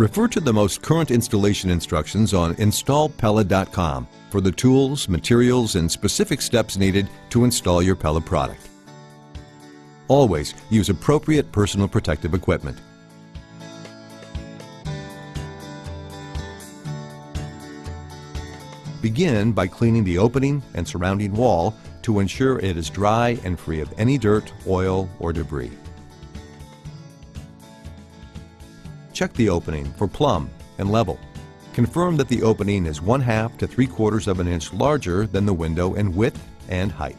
Refer to the most current installation instructions on installpella.com for the tools, materials, and specific steps needed to install your Pella product. Always use appropriate personal protective equipment. Begin by cleaning the opening and surrounding wall to ensure it is dry and free of any dirt, oil, or debris. Check the opening for plumb and level. Confirm that the opening is 1/2 to 3/4 of an inch larger than the window in width and height.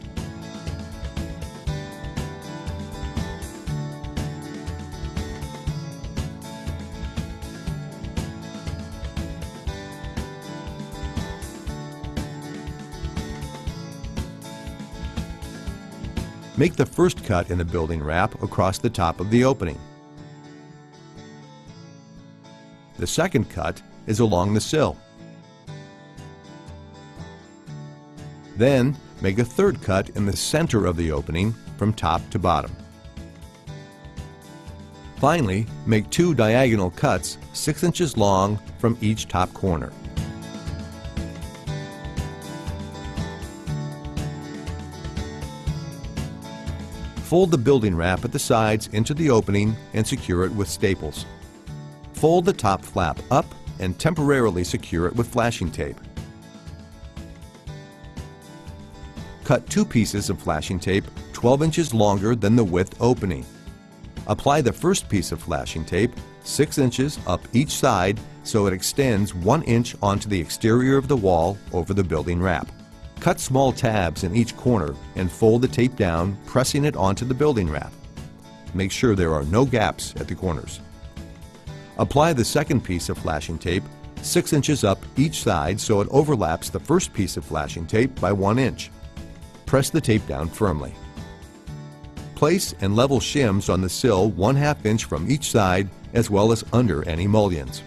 Make the first cut in the building wrap across the top of the opening. The second cut is along the sill. Then make a third cut in the center of the opening from top to bottom. Finally, make 2 diagonal cuts 6 inches long from each top corner. Fold the building wrap at the sides into the opening and secure it with staples. Fold the top flap up and temporarily secure it with flashing tape. Cut 2 pieces of flashing tape 12 inches longer than the width opening. Apply the first piece of flashing tape 6 inches up each side so it extends 1 inch onto the exterior of the wall over the building wrap. Cut small tabs in each corner and fold the tape down, pressing it onto the building wrap. Make sure there are no gaps at the corners. Apply the second piece of flashing tape 6 inches up each side so it overlaps the first piece of flashing tape by 1 inch. Press the tape down firmly. Place and level shims on the sill 1/2 inch from each side as well as under any mullions.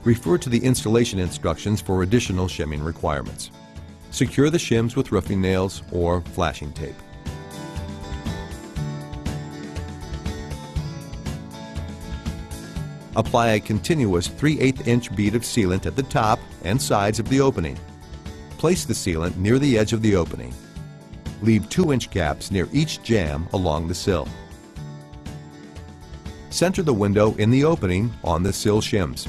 Refer to the installation instructions for additional shimming requirements. Secure the shims with roofing nails or flashing tape. Apply a continuous 3/8 inch bead of sealant at the top and sides of the opening. Place the sealant near the edge of the opening. Leave 2-inch gaps near each jamb along the sill. Center the window in the opening on the sill shims.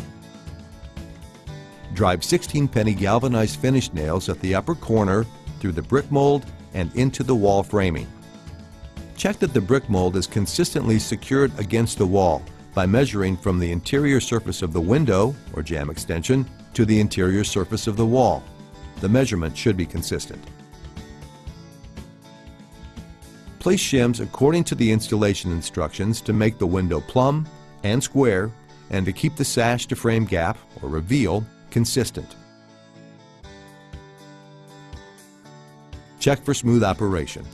Drive 16-penny galvanized finish nails at the upper corner through the brick mold and into the wall framing. Check that the brick mold is consistently secured against the wall by measuring from the interior surface of the window or jamb extension to the interior surface of the wall. The measurement should be consistent. Place shims according to the installation instructions to make the window plumb and square and to keep the sash to frame gap or reveal consistent. Check for smooth operation.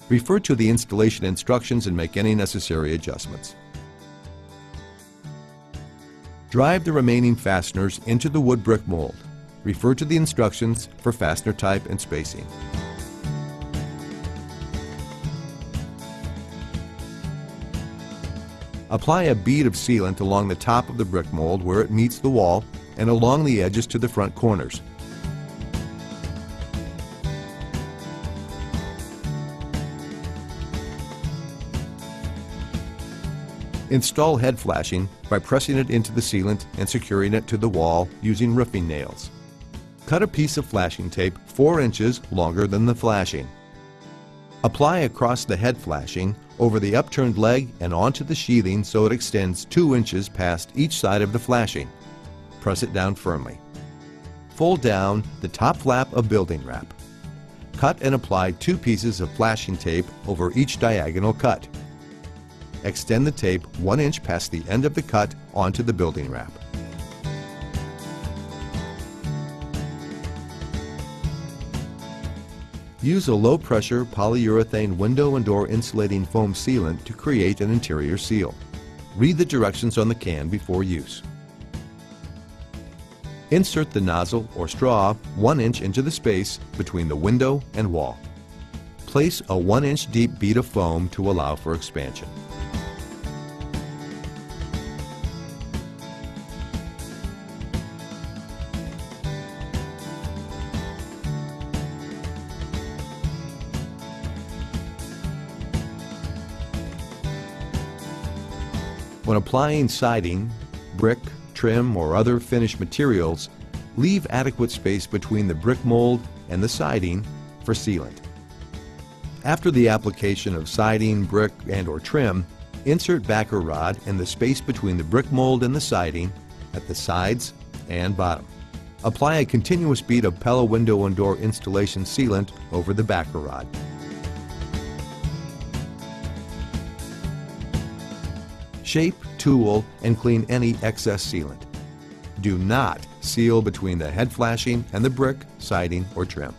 Refer to the installation instructions and make any necessary adjustments. Drive the remaining fasteners into the wood brick mold. Refer to the instructions for fastener type and spacing. Apply a bead of sealant along the top of the brick mold where it meets the wall and along the edges to the front corners. Install head flashing by pressing it into the sealant and securing it to the wall using roofing nails. Cut a piece of flashing tape 4 inches longer than the flashing. Apply across the head flashing over the upturned leg and onto the sheathing so it extends 2 inches past each side of the flashing. Press it down firmly. Fold down the top flap of building wrap. Cut and apply 2 pieces of flashing tape over each diagonal cut. Extend the tape 1 inch past the end of the cut onto the building wrap. Use a low-pressure polyurethane window and door insulating foam sealant to create an interior seal. Read the directions on the can before use. Insert the nozzle or straw 1 inch into the space between the window and wall. Place a 1 inch deep bead of foam to allow for expansion. When applying siding, brick, trim, or other finished materials, leave adequate space between the brick mold and the siding for sealant. After the application of siding, brick, and/or trim, insert backer rod in the space between the brick mold and the siding at the sides and bottom. Apply a continuous bead of Pella window and door installation sealant over the backer rod. Shape, tool, and clean any excess sealant. Do not seal between the head flashing and the brick, siding, or trim.